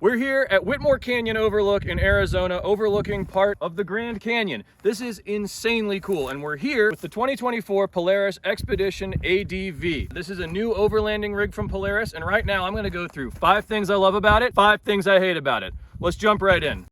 We're here at Whitmore Canyon Overlook in Arizona, overlooking part of the Grand Canyon. This is insanely cool, and we're here with the 2024 Polaris XPEDITION ADV. This is a new overlanding rig from Polaris, and right now I'm gonna go through 5 things I love about it, 5 things I hate about it. Let's jump right in.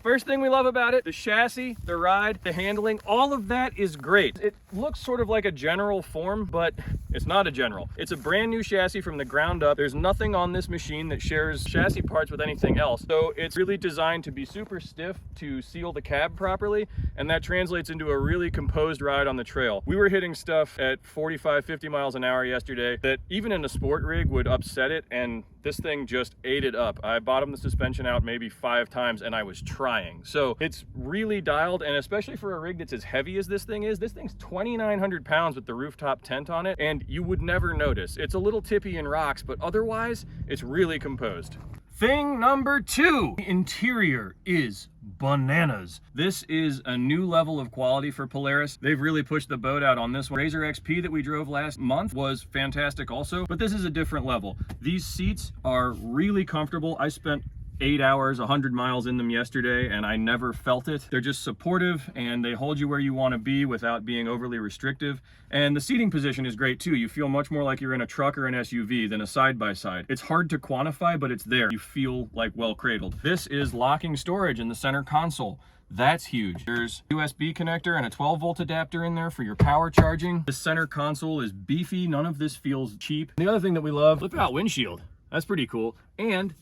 First thing we love about it, the chassis, the ride, the handling, all of that is great. It looks sort of like a general form, but it's not a general. It's a brand new chassis from the ground up. There's nothing on this machine that shares chassis parts with anything else. So it's really designed to be super stiff to seal the cab properly, and that translates into a really composed ride on the trail. We were hitting stuff at 45, 50 miles an hour yesterday that even in a sport rig would upset it, and this thing just ate it up. I bottomed the suspension out maybe 5 times and I was trying. So it's really dialed, and especially for a rig that's as heavy as this thing's 2,900 pounds with the rooftop tent on it, and you would never notice. It's a little tippy in rocks, but otherwise it's really composed. Thing number 2, the interior is bananas. This is a new level of quality for Polaris. They've really pushed the boat out on this one. Razor XP that we drove last month was fantastic also, but this is a different level. These seats are really comfortable. I spent 8 hours, 100 miles in them yesterday, and I never felt it. They're just supportive, and they hold you where you want to be without being overly restrictive. And the seating position is great too. You feel much more like you're in a truck or an SUV than a side-by-side. It's hard to quantify, but it's there. You feel like well cradled. This is locking storage in the center console. That's huge. There's a USB connector and a 12-volt adapter in there for your power charging. The center console is beefy. None of this feels cheap. The other thing that we love, flip out windshield. That's pretty cool. And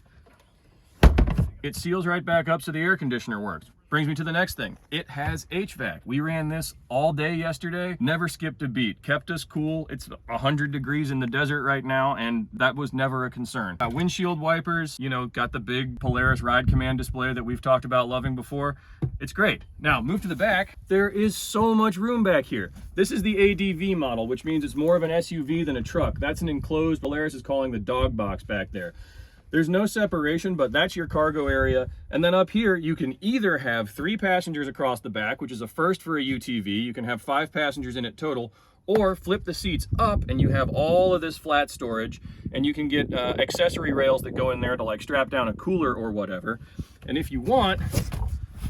it seals right back up so the air conditioner works. Brings me to the next thing. It has HVAC. We ran this all day yesterday, never skipped a beat, kept us cool. It's 100 degrees in the desert right now, and that was never a concern. Windshield wipers, you know, got the big Polaris Ride Command display that we've talked about loving before. It's great. Now, move to the back. There is so much room back here. This is the ADV model, which means it's more of an SUV than a truck. That's an enclosed, Polaris is calling the dog box back there. There's no separation, but that's your cargo area. And then up here, you can either have 3 passengers across the back, which is a first for a UTV. You can have 5 passengers in it total, or flip the seats up and you have all of this flat storage, and you can get accessory rails that go in there to like strap down a cooler or whatever. And if you want,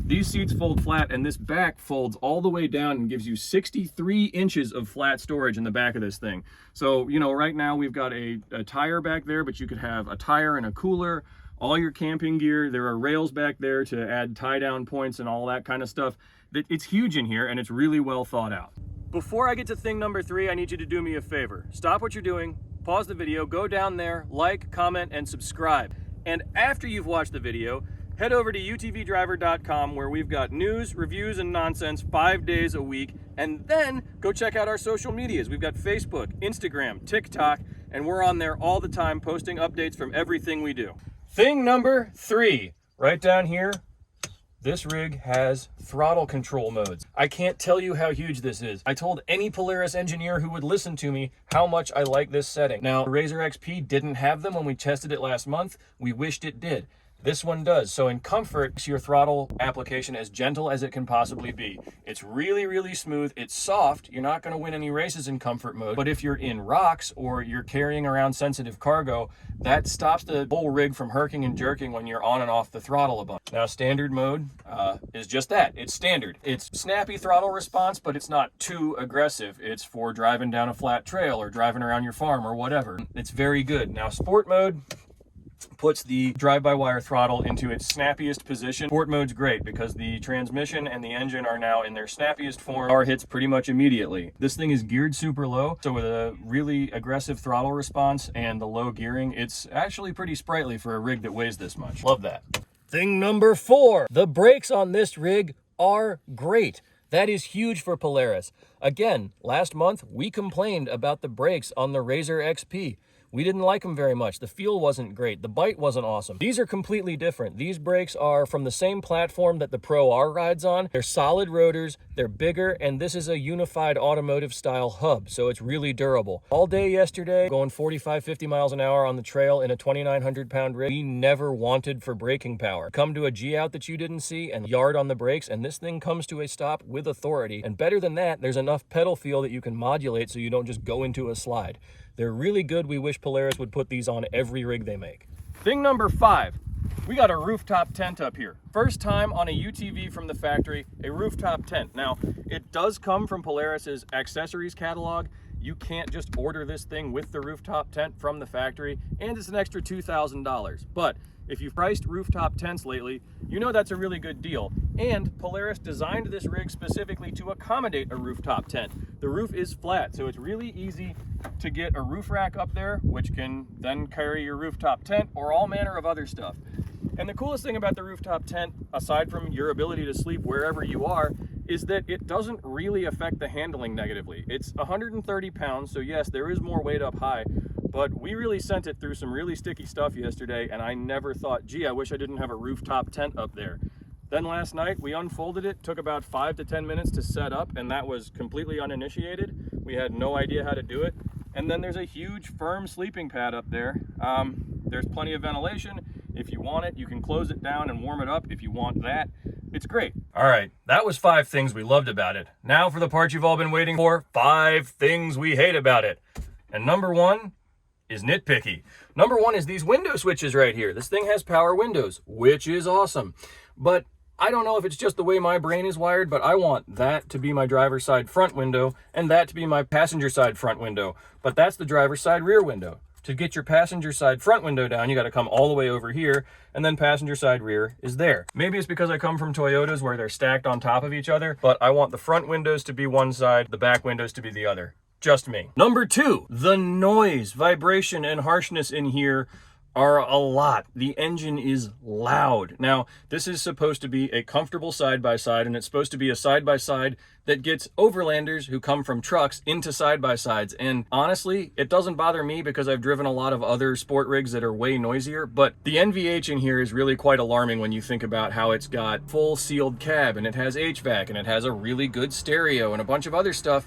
these seats fold flat, and this back folds all the way down and gives you 63 inches of flat storage in the back of this thing. So, you know, right now we've got a tire back there, but you could have a tire and a cooler, all your camping gear. There are rails back there to add tie-down points and all that kind of stuff. It's huge in here, and it's really well thought out. Before I get to thing number 3, I need you to do me a favor. Stop what you're doing, pause the video, go down there, like, comment, and subscribe. And after you've watched the video, head over to utvdriver.com, where we've got news, reviews, and nonsense 5 days a week. And then go check out our social medias. We've got Facebook, Instagram, TikTok, and we're on there all the time posting updates from everything we do. Thing number 3, right down here, this rig has throttle control modes. I can't tell you how huge this is. I told any Polaris engineer who would listen to me how much I like this setting. Now, Razor XP didn't have them when we tested it last month. We wished it did. This one does. So in comfort, it's your throttle application as gentle as it can possibly be. It's really, really smooth. It's soft. You're not going to win any races in comfort mode. But if you're in rocks or you're carrying around sensitive cargo, that stops the whole rig from herking and jerking when you're on and off the throttle a bunch. Now, standard mode is just that. It's standard. It's snappy throttle response, but it's not too aggressive. It's for driving down a flat trail or driving around your farm or whatever. It's very good. Now, sport mode puts the drive-by-wire throttle into its snappiest position. Sport mode's great because the transmission and the engine are now in their snappiest form. Power hits pretty much immediately. This thing is geared super low, so with a really aggressive throttle response and the low gearing, it's actually pretty sprightly for a rig that weighs this much. Love that. Thing number 4, the brakes on this rig are great. That is huge for Polaris. Again, last month we complained about the brakes on the Razor XP. We didn't like them very much. The feel wasn't great. The bite wasn't awesome. These are completely different. These brakes are from the same platform that the Pro R rides on. They're solid rotors, they're bigger, and this is a unified automotive style hub, so it's really durable. All day yesterday, going 45, 50 miles an hour on the trail in a 2,900 pound rig, we never wanted for braking power. Come to a G-out that you didn't see and yard on the brakes, and this thing comes to a stop with authority. And better than that, there's enough pedal feel that you can modulate so you don't just go into a slide. They're really good. We wish Polaris would put these on every rig they make. Thing number 5, we got a rooftop tent up here. First time on a UTV from the factory, a rooftop tent. Now, it does come from Polaris's accessories catalog. You can't just order this thing with the rooftop tent from the factory, and it's an extra $2,000. But if you've priced rooftop tents lately, you know that's a really good deal. And Polaris designed this rig specifically to accommodate a rooftop tent. The roof is flat, so it's really easy to get a roof rack up there, which can then carry your rooftop tent or all manner of other stuff. And the coolest thing about the rooftop tent, aside from your ability to sleep wherever you are, is that it doesn't really affect the handling negatively. It's 130 pounds, so yes, there is more weight up high, but we really sent it through some really sticky stuff yesterday, and I never thought, gee, I wish I didn't have a rooftop tent up there. Then last night, we unfolded it, took about 5 to 10 minutes to set up, and that was completely uninitiated. We had no idea how to do it. And then there's a huge firm sleeping pad up there. There's plenty of ventilation. If you want it, you can close it down and warm it up if you want that. It's great. All right, that was 5 things we loved about it. Now for the part you've all been waiting for, 5 things we hate about it. And number 1 is nitpicky. Number 1 is these window switches right here. This thing has power windows, which is awesome. But I don't know if it's just the way my brain is wired, but I want that to be my driver's side front window and that to be my passenger side front window. But that's the driver's side rear window. To get your passenger side front window down, you got to come all the way over here, and then passenger side rear is there. Maybe it's because I come from Toyotas where they're stacked on top of each other, but I want the front windows to be one side, the back windows to be the other. Just me. Number 2, the noise, vibration, and harshness in here are a lot. The engine is loud. Now, this is supposed to be a comfortable side-by-side, and it's supposed to be a side-by-side that gets overlanders who come from trucks into side-by-sides. And honestly, it doesn't bother me because I've driven a lot of other sport rigs that are way noisier, but the NVH in here is really quite alarming when you think about how it's got full sealed cab, and it has HVAC, and it has a really good stereo, and a bunch of other stuff.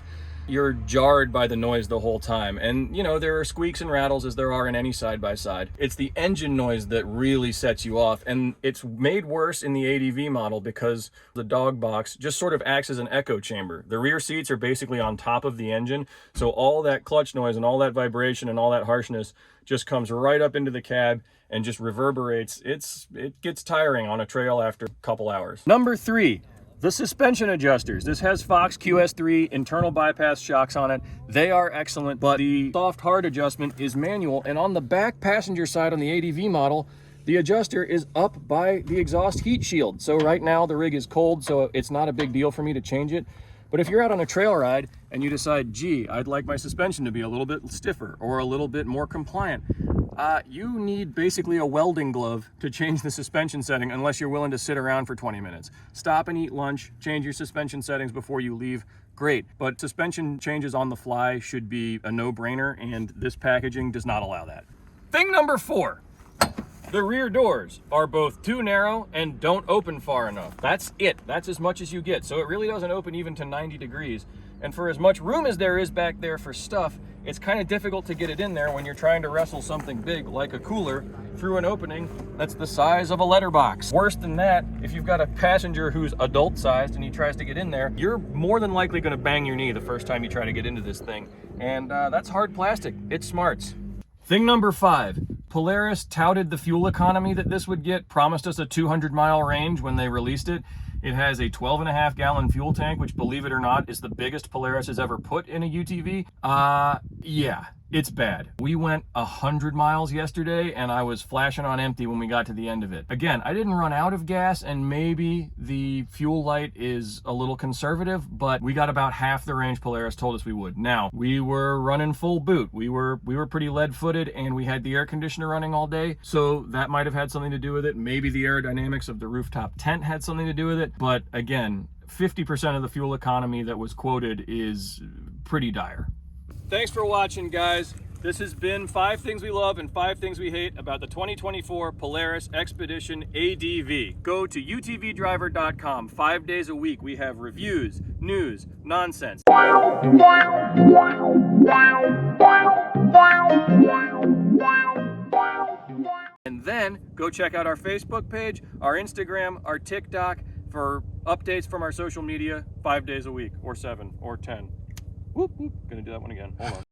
You're jarred by the noise the whole time. And you know, there are squeaks and rattles as there are in any side-by-side. It's the engine noise that really sets you off, and it's made worse in the ADV model because the dog box just sort of acts as an echo chamber. The rear seats are basically on top of the engine, so all that clutch noise and all that vibration and all that harshness just comes right up into the cab and just reverberates. It gets tiring on a trail after a couple hours. Number 3. The suspension adjusters. This has Fox QS3 internal bypass shocks on it. They are excellent, but the soft hard adjustment is manual, and on the back passenger side on the ADV model, the adjuster is up by the exhaust heat shield. So right now the rig is cold, so it's not a big deal for me to change it. But if you're out on a trail ride and you decide, gee, I'd like my suspension to be a little bit stiffer or a little bit more compliant, you need basically a welding glove to change the suspension setting unless you're willing to sit around for 20 minutes. Stop and eat lunch, change your suspension settings before you leave, great. But suspension changes on the fly should be a no-brainer, and this packaging does not allow that. Thing number 4. The rear doors are both too narrow and don't open far enough. That's it. That's as much as you get. So it really doesn't open even to 90 degrees. And for as much room as there is back there for stuff, it's kind of difficult to get it in there when you're trying to wrestle something big like a cooler through an opening that's the size of a letterbox. Worse than that, if you've got a passenger who's adult sized and he tries to get in there, you're more than likely going to bang your knee the first time you try to get into this thing. And that's hard plastic. It smarts. Thing number 5. Polaris touted the fuel economy that this would get, promised us a 200-mile range when they released it. It has a 12.5-gallon fuel tank, which, believe it or not, is the biggest Polaris has ever put in a UTV. Yeah, it's bad. We went 100 miles yesterday, and I was flashing on empty when we got to the end of it. Again, I didn't run out of gas, and maybe the fuel light is a little conservative, but we got about half the range Polaris told us we would. Now, we were running full boot. We were pretty lead-footed, and we had the air conditioner running all day, so that might have had something to do with it. Maybe the aerodynamics of the rooftop tent had something to do with it, but again, 50% of the fuel economy that was quoted is pretty dire. Thanks for watching, guys. This has been 5 things we love and 5 things we hate about the 2024 Polaris XPEDITION ADV. Go to utvdriver.com. 5 days a week we have reviews, news, nonsense. And then go check out our Facebook page, our Instagram, our TikTok for updates from our social media 5 days a week, or 7, or 10. Whoop, whoop. Gonna do that one again. Hold on.